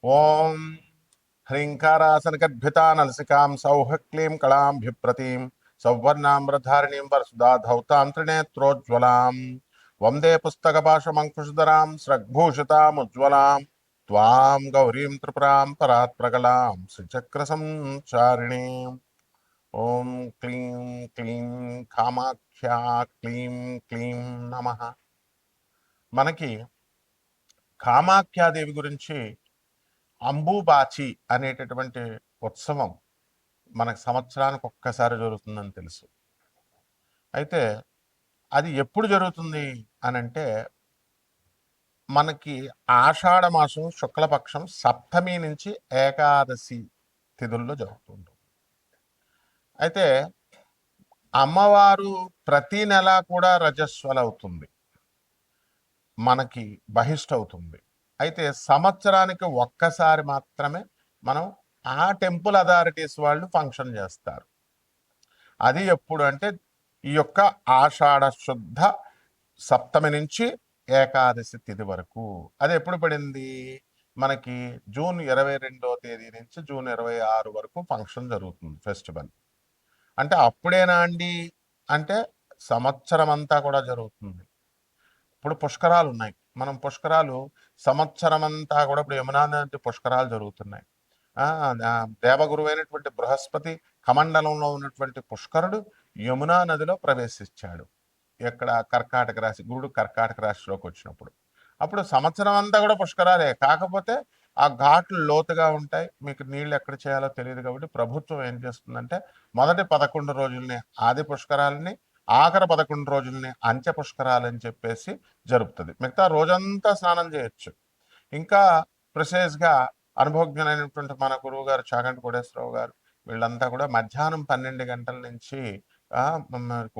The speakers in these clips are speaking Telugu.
ఓం హ్రీంకారాసనగద్భితానలసికాం సౌః క్లీం కళాంభిప్రतीं సౌవర్ణామ్రధారిణీం వరసుధాధౌతాం త్రినేత్రోజ్వలాం వందే పుస్తకపాశమంకుశధరాం స్రగ్భూషితాముజ్వలాం త్వాం గౌరీం త్రిపురాం పరాత్ప్రగలాం శ్రీచక్రసంచారిణీం. ఓం క్లీం క్లీం కామాఖ్యా క్లీం క్లీం నమః. మనకి కామాఖ్యాదేవి గురించి అంబుబాచి అనేటటువంటి ఉత్సవం మనకు సంవత్సరానికి ఒక్కసారి జరుగుతుందని తెలుసు. అయితే అది ఎప్పుడు జరుగుతుంది అని అంటే మనకి ఆషాఢ మాసం శుక్లపక్షం సప్తమి నుంచి ఏకాదశి తిథుల్లో జరుగుతుంది. అయితే అమ్మవారు ప్రతి నెల కూడా రజస్వలవుతుంది, మనకి బహిష్ట అవుతుంది. అయితే సంవత్సరానికి ఒక్కసారి మాత్రమే మనం ఆ టెంపుల్ అథారిటీస్ వాళ్ళు ఫంక్షన్ చేస్తారు. అది ఎప్పుడు అంటే ఈ యొక్క ఆషాఢ శుద్ధ సప్తమి నుంచి ఏకాదశి తిథి వరకు. అది ఎప్పుడు పడింది మనకి? జూన్ 22వ తేదీ నుంచి జూన్ 26 వరకు ఫంక్షన్ జరుగుతుంది, ఫెస్టివల్. అంటే అప్పుడేనా అండి అంటే సంవత్సరం అంతా కూడా జరుగుతుంది. ఇప్పుడు పుష్కరాలు ఉన్నాయి, మనం పుష్కరాలు సంవత్సరం అంతా కూడా ఇప్పుడు యమునా నది పుష్కరాలు జరుగుతున్నాయి. దేవగురువైనటువంటి బృహస్పతి కమండలంలో ఉన్నటువంటి పుష్కరుడు యమునా నదిలో ప్రవేశించాడు. ఎక్కడ? కర్కాటక రాశి, గురుడు కర్కాటక రాశిలోకి వచ్చినప్పుడు. అప్పుడు సంవత్సరం అంతా కూడా పుష్కరాలే, కాకపోతే ఆ ఘాట్లు లోతుగా ఉంటాయి, మీకు నీళ్ళు ఎక్కడ చేయాలో తెలియదు. కాబట్టి ప్రభుత్వం ఏం చేస్తుందంటే మొదటి 11 రోజుల్ని ఆది పుష్కరాలని, ఆఖరి 11 రోజుల్ని అంత్య పుష్కరాలని చెప్పేసి జరుపుతుంది. మిగతా రోజంతా స్నానం చేయొచ్చు. ఇంకా ప్రిసైజ్గా అనుభవజ్ఞులైనటువంటి మన గురువు గారు చాగంటి కోటేశ్వరరావు గారు వీళ్ళంతా కూడా మధ్యాహ్నం 12 గంటల నుంచి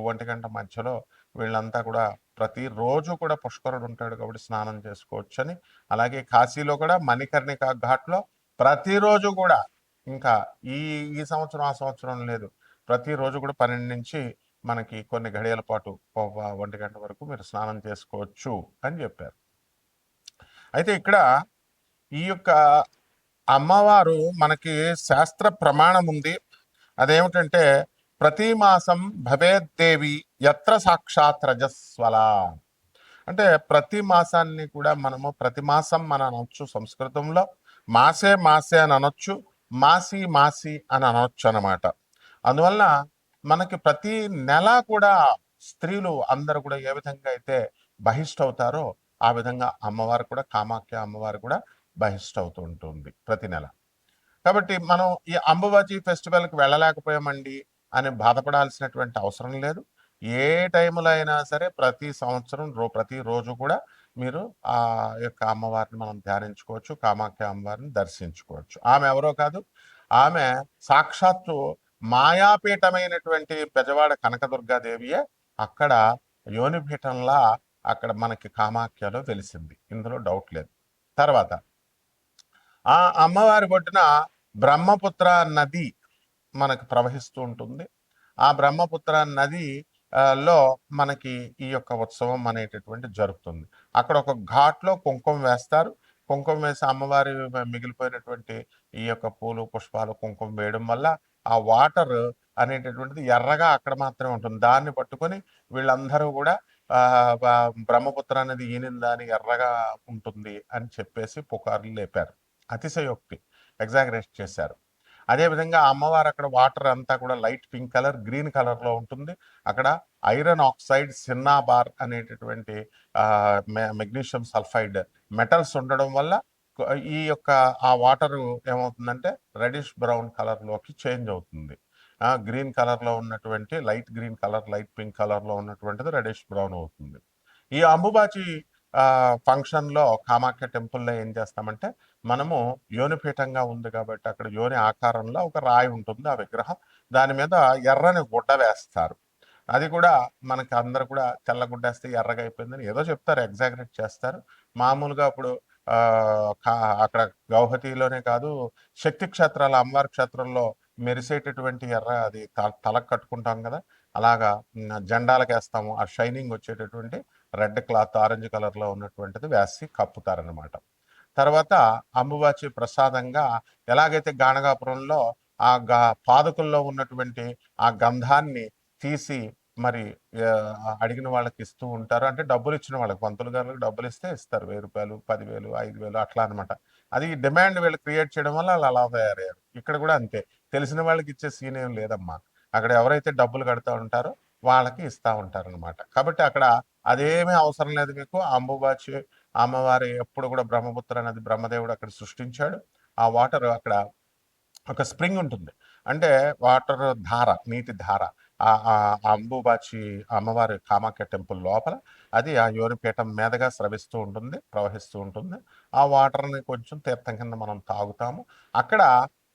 1 గంట మధ్యలో వీళ్ళంతా కూడా ప్రతిరోజు కూడా పుష్కరుడు ఉంటాడు కాబట్టి స్నానం చేసుకోవచ్చు అని. అలాగే కాశీలో కూడా మణికర్ణిక ఘాట్లో ప్రతిరోజు కూడా, ఇంకా ఈ ఈ సంవత్సరం ఆ సంవత్సరం లేదు, ప్రతిరోజు కూడా 12 నుంచి మనకి కొన్ని గడియల పాటు 1 గంట వరకు మీరు స్నానం చేసుకోవచ్చు అని చెప్పారు. అయితే ఇక్కడ ఈ యొక్క అమ్మవారు మనకి శాస్త్ర ప్రమాణం ఉంది. అదేమిటంటే ప్రతి మాసం భవేద్దేవి యత్ర సాక్షాత్ రజస్వల. అంటే ప్రతి మాసాన్ని కూడా మనము ప్రతి మాసం మనం అనొచ్చు, సంస్కృతంలో మాసే మాసే అని అనొచ్చు, మాసి మాసి అని అనొచ్చు అనమాట. అందువలన మనకి ప్రతి నెల కూడా స్త్రీలు అందరూ కూడా ఏ విధంగా అయితే బహిష్ట అవుతారో ఆ విధంగా అమ్మవారు కూడా, కామాఖ్య అమ్మవారు కూడా బహిష్ట అవుతూ ఉంటుంది ప్రతి నెల. కాబట్టి మనం ఈ అంబుబాచి ఫెస్టివల్కి వెళ్ళలేకపోయామండి అని బాధపడాల్సినటువంటి అవసరం లేదు. ఏ టైంలో అయినా సరే ప్రతి సంవత్సరం ప్రతిరోజు కూడా మీరు ఆ యొక్క అమ్మవారిని మనం ధ్యానించుకోవచ్చు, కామాఖ్య అమ్మవారిని దర్శించుకోవచ్చు. ఆమె ఎవరో కాదు, ఆమె సాక్షాత్తు మాయాపీఠమైనటువంటి పెజవాడ కనకదుర్గాదేవియే అక్కడ యోనిపీఠంలా అక్కడ మనకి కామాఖ్యలో తెలిసింది, ఇందులో డౌట్ లేదు. తర్వాత ఆ అమ్మవారి ఒడ్డున బ్రహ్మపుత్ర నది మనకు ప్రవహిస్తూ ఉంటుంది. ఆ బ్రహ్మపుత్ర నది లో మనకి ఈ యొక్క ఉత్సవం అనేటటువంటి జరుగుతుంది. అక్కడ ఒక ఘాట్లో కుంకుమ వేస్తారు. కుంకుమ వేసి అమ్మవారి మిగిలిపోయినటువంటి ఈ యొక్క పూలు పుష్పాలు కుంకుమ వేయడం వల్ల ఆ వాటర్ అనేటటువంటిది ఎర్రగా అక్కడ మాత్రమే ఉంటుంది. దాన్ని పట్టుకొని వీళ్ళందరూ కూడా బ్రహ్మపుత్ర అనేది ఈనిందా అని ఎర్రగా ఉంటుంది అని చెప్పేసి పుకార్లు లేపారు. అతిశయోక్తి, ఎగ్జాగరేట్ చేశారు. అదేవిధంగా అమ్మవారు అక్కడ వాటర్ అంతా కూడా లైట్ పింక్ కలర్, గ్రీన్ కలర్లో ఉంటుంది. అక్కడ ఐరన్ ఆక్సైడ్, సిన్నాబార్ అనేటటువంటి మెగ్నీషియం సల్ఫైడ్ మెటల్స్ ఉండడం వల్ల ఈ యొక్క ఆ వాటరు ఏమవుతుందంటే రెడిష్ బ్రౌన్ కలర్లోకి చేంజ్ అవుతుంది. గ్రీన్ కలర్లో ఉన్నటువంటి light green colour, light pink కలర్లో ఉన్నటువంటిది రెడిష్ బ్రౌన్ అవుతుంది. ఈ అంబుబాచి ఫంక్షన్లో కామాఖ్య టెంపుల్లో ఏం చేస్తామంటే మనము యోనిపీఠంగా ఉంది కాబట్టి అక్కడ యోని ఆకారంలో ఒక రాయి ఉంటుంది, ఆ విగ్రహం. దాని మీద ఎర్రని గుడ్డ వేస్తారు. అది కూడా మనకి అందరు కూడా తెల్లగుడ్డేస్తే ఎర్రగా అయిపోయిందని ఏదో చెప్తారు, ఎగ్జాగరేట్ చేస్తారు. మామూలుగా అప్పుడు అక్కడ గౌహతిలోనే కాదు, శక్తి క్షేత్రాల అమ్మవారి క్షేత్రంలో మెరిసేటటువంటి ఎర్ర అది తలకు కట్టుకుంటాం కదా, అలాగా జెండాలకు వేస్తాము. ఆ షైనింగ్ వచ్చేటటువంటి రెడ్ క్లాత్ ఆరెంజ్ కలర్లో ఉన్నటువంటిది వేసి కప్పుతారనమాట. తర్వాత అంబుబాచి ప్రసాదంగా ఎలాగైతే గాణగాపురంలో ఆ పాదుకల్లో ఉన్నటువంటి ఆ గంధాన్ని తీసి మరి అడిగిన వాళ్ళకి ఇస్తూ ఉంటారు. అంటే డబ్బులు ఇచ్చిన వాళ్ళకి, పంతులు గారులకు డబ్బులు ఇస్తే ఇస్తారు, 1000 రూపాయలు, 10,000, 5,000 అట్లా అనమాట. అది డిమాండ్ వీళ్ళు క్రియేట్ చేయడం వల్ల వాళ్ళు అలా తయారయ్యారు. ఇక్కడ కూడా అంతే, తెలిసిన వాళ్ళకి ఇచ్చే సీన్ ఏం లేదమ్మా. అక్కడ ఎవరైతే డబ్బులు కడుతూ ఉంటారో వాళ్ళకి ఇస్తూ ఉంటారనమాట. కాబట్టి అక్కడ అదేమీ అవసరం లేదు మీకు. అంబుబాచి అమ్మవారి ఎప్పుడు కూడా బ్రహ్మపుత్ర నది బ్రహ్మదేవుడు అక్కడ సృష్టించాడు. ఆ వాటర్ అక్కడ ఒక స్ప్రింగ్ ఉంటుంది, అంటే వాటర్ ధార, నీటి ధార ఆ అంబుబాచి అమ్మవారి కామాఖ్య టెంపుల్ లోపల అది ఆ యోనిపీఠం మీదగా స్రవిస్తూ ఉంటుంది, ప్రవహిస్తూ ఉంటుంది. ఆ వాటర్ని కొంచెం తీర్థం కింద మనం తాగుతాము. అక్కడ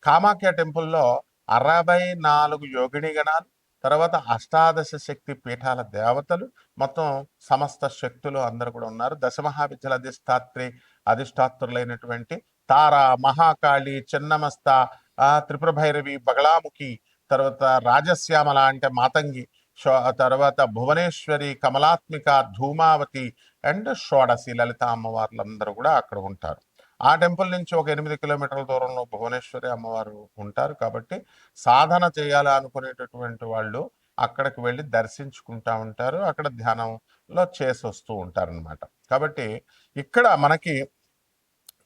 కామాఖ్య టెంపుల్లో 64 యోగిని గణాలు, తర్వాత అష్టాదశ శక్తి పీఠాల దేవతలు, మొత్తం సమస్త శక్తులు అందరూ కూడా ఉన్నారు. దశమహావిద్యల అధిష్టాత్రులైనటువంటి తార, మహాకాళి, చిన్నమస్త, త్రిపుర భైరవి, బగళాముఖి, తర్వాత రాజశ్యామల అంటే మాతంగి, తర్వాత భువనేశ్వరి, కమలాత్మిక, ధూమావతి అండ్ షోడసి లలిత అమ్మవార్లందరూ కూడా అక్కడ ఉంటారు. ఆ టెంపుల్ నుంచి ఒక 8 కిలోమీటర్ల దూరంలో భువనేశ్వరి అమ్మవారు ఉంటారు. కాబట్టి సాధన చేయాలి అనుకునేటటువంటి వాళ్ళు అక్కడికి వెళ్ళి దర్శించుకుంటా ఉంటారు, అక్కడ ధ్యానంలో చేసి వస్తూ ఉంటారనమాట. కాబట్టి ఇక్కడ మనకి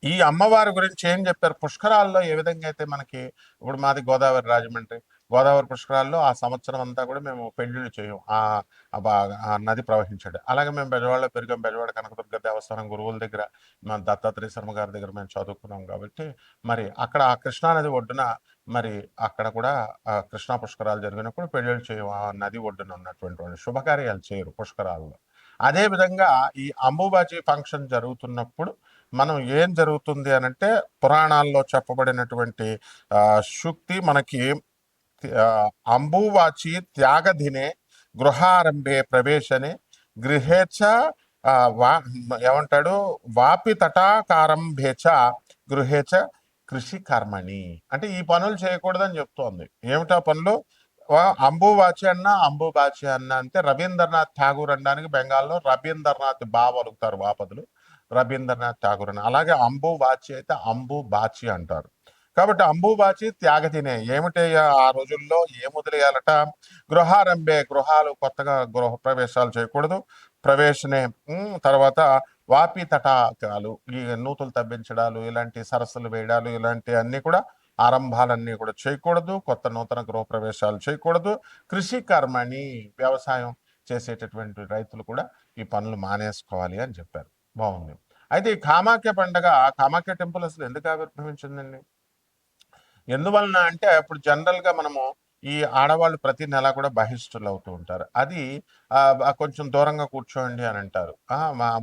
ఈ అమ్మవారి గురించి ఏం చెప్పారు, పుష్కరాల్లో ఏ విధంగా అయితే మనకి, ఇప్పుడు మాది గోదావరి రాజమండ్రి, గోదావరి పుష్కరాల్లో ఆ సంవత్సరం అంతా కూడా మేము పెళ్లిళ్ళు చేయం, ఆ నది ప్రవహించాడు. అలాగే మేము బెజవాడలో పెరిగాం, బెజవాడ కనకదుర్గ దేవస్థానం గురువుల దగ్గర, మా దత్తాత్రేయ శర్మ గారి దగ్గర మేము చదువుకున్నాం. కాబట్టి మరి అక్కడ ఆ కృష్ణానది ఒడ్డున మరి అక్కడ కూడా కృష్ణా పుష్కరాలు జరిగినప్పుడు పెళ్లిళ్ళు చేయం, ఆ నది ఒడ్డున ఉన్నటువంటి శుభకార్యాలు చేయరు పుష్కరాల్లో. అదే విధంగా ఈ అంబుబాచి ఫంక్షన్ జరుగుతున్నప్పుడు మనం ఏం జరుగుతుంది అనంటే, పురాణాల్లో చెప్పబడినటువంటి శుక్తి మనకి అంబువాచి త్యాగధినే గృహారంభే ప్రవేశనే గృహేచ ఏమంటాడు, వాపి తటాకారంభేచ గృహేచ కృషి కర్మణి, అంటే ఈ పనులు చేయకూడదని చెప్తోంది. ఏమిటా పనులు? అంబువాచి అన్న అంబుబాచి అన్న అంటే రవీంద్రనాథ్ ఠాగూర్ అనడానికి బెంగాల్లో రవీంద్రనాథ్ బావ అలుగుతారు బాపదులు, రవీంద్రనాథ్ ఠాగూర్ అని. అలాగే అంబుబాచి అయితే అంబుబాచి అంటారు. కాబట్టి అంబుబాచి త్యాగతినే ఏమిటి, ఆ రోజుల్లో ఏం వదిలేయాలట, గృహారంభే, గృహాలు కొత్తగా గృహ ప్రవేశాలు చేయకూడదు, ప్రవేశనే, తర్వాత వాపి తటాకాలు, ఈ నూతులు తవ్వించడాలు, ఇలాంటి సరస్సులు వేయడాలు, ఇలాంటి అన్ని కూడా ఆరంభాలన్నీ కూడా చేయకూడదు, కొత్త నూతన గృహప్రవేశాలు చేయకూడదు. కృషి కర్మని, వ్యవసాయం చేసేటటువంటి రైతులు కూడా ఈ పనులు మానేసుకోవాలి అని చెప్పారు. బాగుంది. అయితే ఈ కామాఖ్య పండగ, కామాఖ్య టెంపుల్ అసలు ఎందుకు ఆవిర్భవించిందండి? ఎందువలన అంటే, ఇప్పుడు జనరల్గా మనము ఈ ఆడవాళ్ళు ప్రతి నెల కూడా బహిష్టులు అవుతూ ఉంటారు. అది కొంచెం దూరంగా కూర్చోండి అని అంటారు,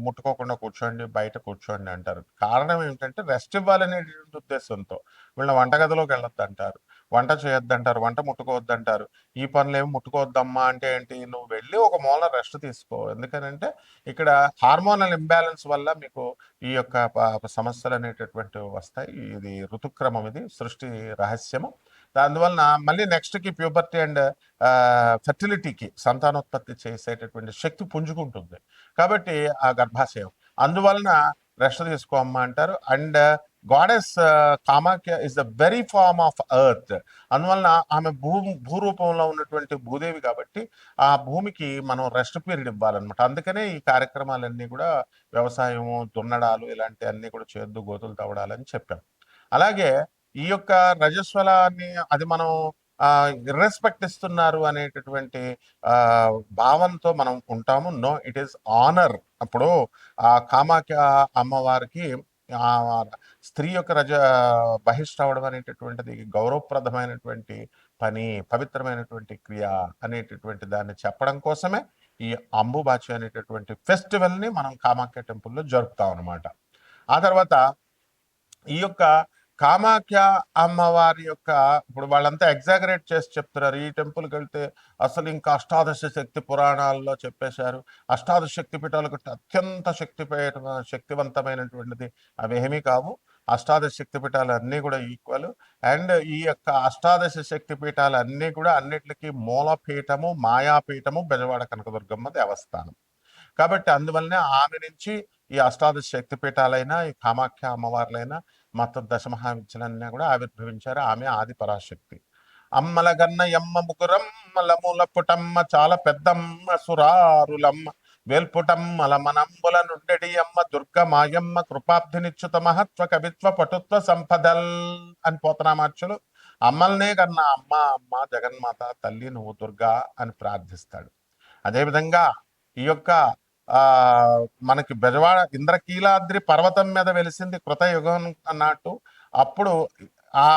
ముట్టుకోకుండా కూర్చోండి, బయట కూర్చోండి అంటారు. కారణం ఏమిటంటే రెస్ట్ ఇవ్వాలనేటువంటి ఉద్దేశంతో. వీళ్ళ వంటగదిలోకి వెళ్ళొద్దు అంటారు, వంట చేయొద్దంటారు, వంట ముట్టుకోవద్దంటారు. ఈ పనులు ఏమి ముట్టుకోవద్దమ్మా అంటే ఏంటి, నువ్వు వెళ్ళి ఒక మూల రెస్ట్ తీసుకో. ఎందుకనంటే ఇక్కడ హార్మోనల్ ఇంబ్యాలెన్స్ వల్ల మీకు ఈ యొక్క సమస్యలు అనేటటువంటివి వస్తాయి. ఇది ఋతుక్రమం, ఇది సృష్టి రహస్యము. అందువలన మళ్ళీ నెక్స్ట్కి ప్యూబర్టీ అండ్ ఫెర్టిలిటీకి, సంతానోత్పత్తి చేసేటటువంటి శక్తి పుంజుకుంటుంది. కాబట్టి ఆ గర్భాశయం, అందువలన రెస్ట్ తీసుకోమ్మా అంటారు. And goddess Kamakhya is the very form of earth. అందువలన ఆమె భూరూపంలో ఉన్నటువంటి భూదేవి కాబట్టి ఆ భూమికి మనం రెస్ట్ పీరియడ్ ఇవ్వాలన్నమాట. అందుకనే ఈ కార్యక్రమాలన్నీ కూడా వ్యవసాయము, దున్నడాలు, ఇలాంటి అన్ని కూడా చేద్దు, గోతులు తవ్వడాలని చెప్పాం. అలాగే ఈ యొక్క రజస్వలాన్ని అది మనం ఇర్రెస్పెక్ట్ ఇస్తున్నారు అనేటటువంటి భావంతో మనం ఉంటాము. No, it is honour. అప్పుడు ఆ కామాఖ్య అమ్మవారికి ఆ స్త్రీ యొక్క బహిష్ట అవడం అనేటటువంటిది గౌరవప్రదమైనటువంటి పని, పవిత్రమైనటువంటి క్రియ అనేటటువంటి దాన్ని చెప్పడం కోసమే ఈ అంబుబాచి అనేటటువంటి ఫెస్టివల్ని మనం కామాఖ్య టెంపుల్లో జరుపుతాం అనమాట. ఆ తర్వాత ఈ యొక్క కామాఖ్య అమ్మవారి యొక్క, ఇప్పుడు వాళ్ళంతా ఎగ్జాగరేట్ చేసి చెప్తున్నారు, ఈ టెంపుల్కి వెళ్తే అసలు ఇంకా అష్టాదశ శక్తి పురాణాల్లో చెప్పేశారు, అష్టాదశ శక్తి పీఠాలకు అత్యంత శక్తివంతమైనటువంటిది అవేమీ కావు. అష్టాదశ శక్తి పీఠాలు అన్నీ కూడా ఈక్వల్. అండ్ ఈ యొక్క అష్టాదశ శక్తి పీఠాలు అన్నీ కూడా అన్నిటికీ మూలపీఠము, మాయాపీఠము బెజవాడ కనకదుర్గమ్మ దేవస్థానం. కాబట్టి అందువల్లనే ఆమె నుంచి ఈ అష్టాదశ శక్తిపీఠాలైనా ఈ కామాఖ్య అమ్మవార్లైనా మొత్తం దశమహావిద్యలన్నీ కూడా ఆవిర్భవించారు. ఆమె ఆది పరాశక్తి. అమ్మల గన్న ఎమ్మ ముగురమ్మల మూల పుటమ్మ చాలా పెద్దమ్మ సురారులమ్మ వేల్పుటమ్మల మనంబుల నుండెడి అమ్మ దుర్గ మాయమ్మ కృపాబ్ధినిచ్యుత మహత్వ కవిత్వ పటుత్వ సంపదల్ అని పోతనామార్చులు అమ్మల్నే కన్నా అమ్మ అమ్మ జగన్మాత తల్లి నువ్వు దుర్గా అని ప్రార్థిస్తాడు. అదేవిధంగా ఈ యొక్క ఆ మనకి బెజవాడ ఇంద్రకీలాద్రి పర్వతం మీద వెలిసింది కృతయుగం అన్నట్టు. అప్పుడు ఆ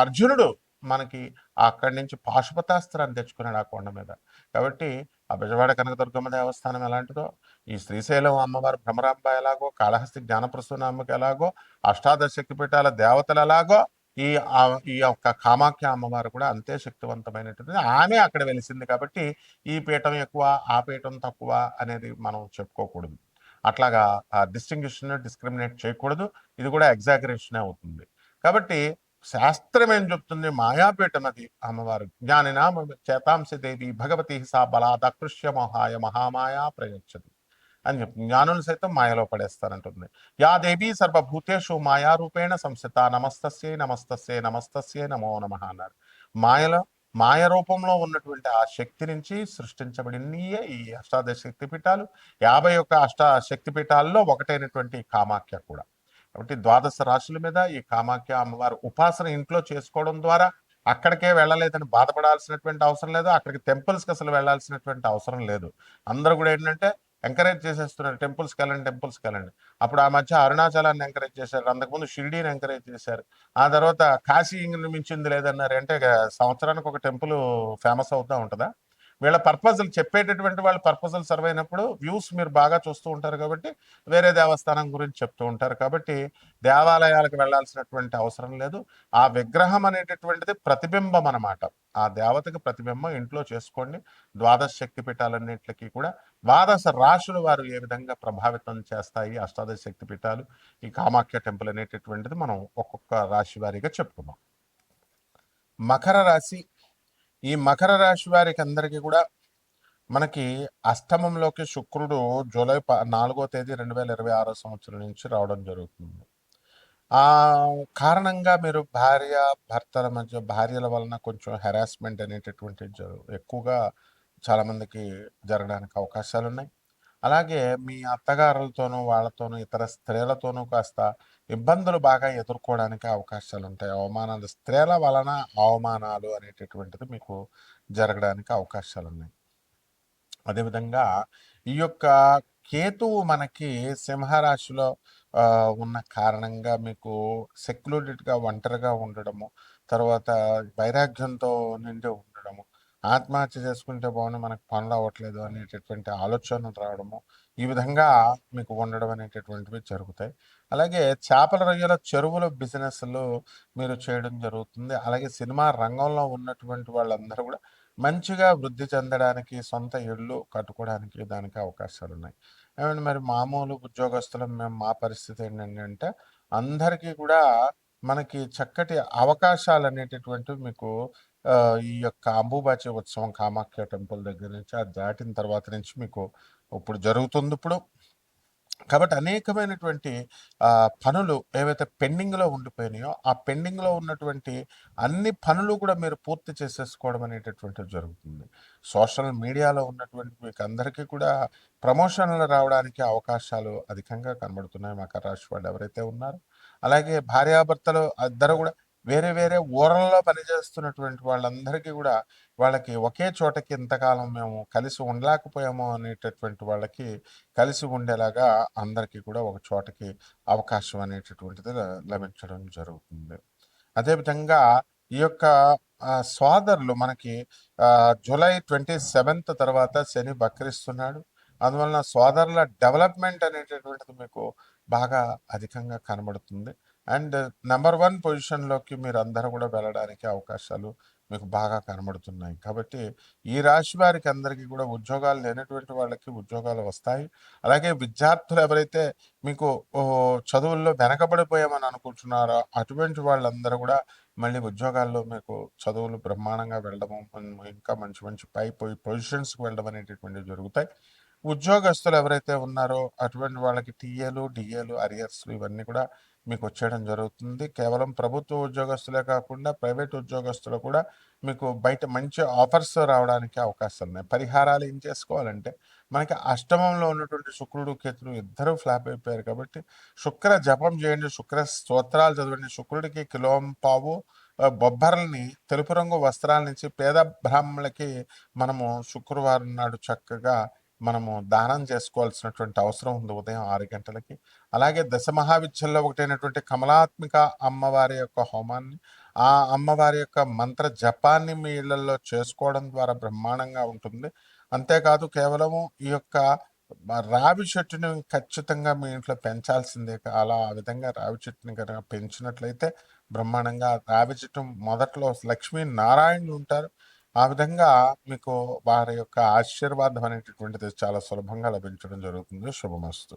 అర్జునుడు మనకి అక్కడి నుంచి పాశుపతాస్త్రాన్ని తెచ్చుకున్నాడు ఆ కొండ మీద. కాబట్టి ఆ బెజవాడ కనకదుర్గమ్మ దేవస్థానం ఎలాంటిదో, ఈ శ్రీశైలం అమ్మవారు భ్రమరాంబ ఎలాగో, కాళహస్తి జ్ఞానప్రసూనామ్మకి ఎలాగో, అష్టాదశ శక్తిపీఠాల దేవతలు ఎలాగో, ఈ ఈ యొక్క కామాఖ్య అమ్మవారు కూడా అంతే శక్తివంతమైనటువంటిది. ఆమె అక్కడ వెలిసింది కాబట్టి ఈ పీఠం ఎక్కువ ఆ పీఠం తక్కువ అనేది మనం చెప్పుకోకూడదు. అట్లాగా డిస్టింగ్విషన్ డిస్క్రిమినేట్ చేయకూడదు. ఇది కూడా ఎగ్జాగరేషనే అవుతుంది. కాబట్టి శాస్త్రం ఏం చెప్తుంది, మాయాపీఠం అది అమ్మవారు జ్ఞానినామ చేతాంశ దేవి భగవతి సా బలాదకృష్య మహాయ మహామాయా ప్రయచ్చది అని చెప్తుంది. జ్ఞానులు సైతం మాయలో పడేస్తారంటుంది. యా దేవి సర్వభూతేషు మాయారూపేణ సంస్థిత నమస్తస్యై నమస్తస్యై నమస్తస్యై నమో నమః అన్నారు. మాయలో మాయ రూపంలో ఉన్నటువంటి ఆ శక్తి నుంచి సృష్టించబడినయే ఈ అష్టాదశ శక్తిపీఠాలు. 51 శక్తిపీఠాల్లో ఒకటైనటువంటి కామాఖ్య కూడా. కాబట్టి ద్వాదశ రాశుల మీద ఈ కామాఖ్య అమ్మవారు ఉపాసన ఇంట్లో చేసుకోవడం ద్వారా అక్కడికే వెళ్ళలేదని బాధపడాల్సినటువంటి అవసరం లేదు. అక్కడికి టెంపుల్స్కి అసలు వెళ్ళాల్సినటువంటి అవసరం లేదు. అందరూ కూడా ఏంటంటే ఎంకరేజ్ చేసేస్తున్నారు, టెంపుల్స్కి వెళ్ళండి టెంపుల్స్కి వెళ్ళండి. అప్పుడు ఆ మధ్య అరుణాచలాన్ని ఎంకరేజ్ చేశారు, అంతకుముందు షిరిడీని ఎంకరేజ్ చేశారు, ఆ తర్వాత కాశీ మించింది లేదన్నారు. అంటే సంవత్సరానికి ఒక టెంపుల్ ఫేమస్ అవుతూ ఉంటుందా? వీళ్ళ పర్పజల్ చెప్పేటటువంటి వాళ్ళ పర్పజల్ సర్వ్ అయినప్పుడు వ్యూస్ మీరు బాగా చూస్తూ ఉంటారు కాబట్టి వేరే దేవస్థానం గురించి చెప్తూ ఉంటారు. కాబట్టి దేవాలయాలకు వెళ్ళాల్సినటువంటి అవసరం లేదు. ఆ విగ్రహం అనేటటువంటిది ప్రతిబింబం అన్నమాట. ఆ దేవతకి ప్రతిబింబం ఇంట్లో చేసుకోండి. ద్వాదశ శక్తి పీఠాలన్నింటికి కూడా ద్వాదశ రాశులు వారు ఏ విధంగా ప్రభావితం చేస్తాయి అష్టాదశ శక్తి పీఠాలు, ఈ కామాఖ్య టెంపుల్ అనేటటువంటిది మనం ఒక్కొక్క రాశి వారీగా చెప్పుకున్నాం. మకర రాశి. ఈ మకర రాశి వారికి అందరికీ కూడా మనకి అష్టమంలోకి శుక్రుడు జూలై 4వ తేదీ 2026 సంవత్సరం నుంచి రావడం జరుగుతుంది. ఆ కారణంగా మీరు భార్య భర్తల మధ్య భార్యల వలన కొంచెం హెరాస్మెంట్ అనేటటువంటిది ఎక్కువగా చాలామందికి జరగడానికి అవకాశాలు ఉన్నాయి. అలాగే మీ అత్తగారులతోనూ వాళ్ళతోనూ ఇతర స్త్రీలతోనూ కాస్త ఇబ్బందులు బాగా ఎదుర్కోవడానికి అవకాశాలు ఉంటాయి. అవమానాలు, స్త్రీల వలన అవమానాలు అనేటటువంటిది మీకు జరగడానికి అవకాశాలు ఉన్నాయి. అదేవిధంగా ఈ యొక్క కేతువు మనకి సింహరాశిలో ఉన్న కారణంగా మీకు సెక్లూడెడ్గా ఒంటరిగా ఉండడము, తర్వాత వైరాగ్యంతో నిండి ఉండడము, ఆత్మహత్య చేసుకుంటే బాగుంది మనకు పనులు అవ్వట్లేదు అనేటటువంటి ఆలోచనలు రావడము, ఈ విధంగా మీకు ఉండడం అనేటటువంటివి జరుగుతాయి. అలాగే చేపల రొయ్యల చెరువుల బిజినెస్లు మీరు చేయడం జరుగుతుంది. అలాగే సినిమా రంగంలో ఉన్నటువంటి వాళ్ళందరూ కూడా మంచిగా వృద్ధి చెందడానికి, సొంత ఇళ్ళు కట్టుకోవడానికి దానికి అవకాశాలున్నాయి. ఏమంటే మరి మామూలు ఉద్యోగస్తులం మేము, మా పరిస్థితి ఏంటండి అంటే, అందరికీ కూడా మనకి చక్కటి అవకాశాలనేటటువంటివి మీకు ఈ యొక్క అంబుబాచి ఉత్సవం కామాఖ్య టెంపుల్ దగ్గర నుంచి అది దాటిన తర్వాత నుంచి మీకు ఇప్పుడు జరుగుతుందిప్పుడు. కాబట్టి అనేకమైనటువంటి పనులు ఏవైతే పెండింగ్‌లో ఉండిపోయినాయో, ఆ పెండింగ్‌లో ఉన్నటువంటి అన్ని పనులు కూడా మీరు పూర్తి చేసేసుకోవడం అనేటటువంటిది జరుగుతుంది. సోషల్ మీడియాలో ఉన్నటువంటి మీకందరికీ కూడా ప్రమోషన్‌లు రావడానికి అవకాశాలు అధికంగా కనబడుతున్నాయి మకర రాశి వాళ్ళు ఎవరైతే ఉన్నారో. అలాగే భార్యాభర్తలు ఇద్దరు కూడా వేరే వేరే ఊరల్లో పనిచేస్తున్నటువంటి వాళ్ళందరికీ కూడా వాళ్ళకి ఒకే చోటకి ఇంతకాలం మేము కలిసి ఉండలేకపోయాము అనేటటువంటి వాళ్ళకి కలిసి ఉండేలాగా అందరికీ కూడా ఒక చోటకి అవకాశం అనేటటువంటిది లభించడం జరుగుతుంది. అదేవిధంగా ఈ యొక్క సోదరులు మనకి జూలై 27th తర్వాత శని వక్రిస్తున్నాడు. అందువలన సోదరుల డెవలప్మెంట్ అనేటటువంటిది మీకు బాగా అధికంగా కనబడుతుంది. అండ్ నెంబర్ 1 పొజిషన్లోకి మీరు అందరూ కూడా వెళ్ళడానికి అవకాశాలు మీకు బాగా కనబడుతున్నాయి. కాబట్టి ఈ రాశి వారికి అందరికీ కూడా ఉద్యోగాలు లేనటువంటి వాళ్ళకి ఉద్యోగాలు వస్తాయి. అలాగే విద్యార్థులు ఎవరైతే మీకు చదువుల్లో వెనకబడిపోయామని అనుకుంటున్నారో అటువంటి వాళ్ళందరూ కూడా మళ్ళీ ఉద్యోగాల్లో మీకు చదువులు బ్రహ్మాండంగా వెళ్ళడము, ఇంకా మంచి మంచి పై పొజిషన్స్కి వెళ్ళడం అనేటటువంటివి జరుగుతాయి. ఉద్యోగస్తులు ఎవరైతే ఉన్నారో అటువంటి వాళ్ళకి టీఏలు, డిఏలు, అరియర్స్‌లు ఇవన్నీ కూడా మీకు వచ్చేయడం జరుగుతుంది. కేవలం ప్రభుత్వ ఉద్యోగస్తులే కాకుండా ప్రైవేట్ ఉద్యోగస్తులు కూడా మీకు బయట మంచి ఆఫర్స్ రావడానికి అవకాశాలున్నాయి. పరిహారాలు ఏం చేసుకోవాలంటే, మనకి అష్టమంలో ఉన్నటువంటి శుక్రుడు, కేతుడు ఇద్దరూ ఫ్లాప్ అయిపోయారు కాబట్టి శుక్ర జపం చేయండి, శుక్ర స్తోత్రాలు చదవండి. శుక్రుడికి కిలోంపావు బొబ్బర్లని తెలుపు రంగు వస్త్రాల నుంచి పేద బ్రాహ్మణులకి మనము శుక్రవారం నాడు చక్కగా మనము దానం చేసుకోవాల్సినటువంటి అవసరం ఉంది ఉదయం 6 గంటలకి. అలాగే దశమహావిద్యల్లో ఒకటైనటువంటి కమలాత్మిక అమ్మవారి యొక్క హోమాన్ని, ఆ అమ్మవారి యొక్క మంత్ర జపాన్ని మీ ఇళ్లలో చేసుకోవడం ద్వారా బ్రహ్మాండంగా ఉంటుంది. అంతేకాదు కేవలము ఈ యొక్క రావి చెట్టుని ఖచ్చితంగా మీ ఇంట్లో పెంచాల్సిందే. అలా ఆ విధంగా రావి చెట్టుని కనుక పెంచినట్లయితే బ్రహ్మాండంగా రావి చెట్టు మొదట్లో లక్ష్మీ నారాయణులు ఉంటారు. ఆ విధంగా మీకు వారి యొక్క ఆశీర్వాదం అనేటటువంటిది చాలా సులభంగా లభించడం జరుగుతుంది. శుభమస్తు.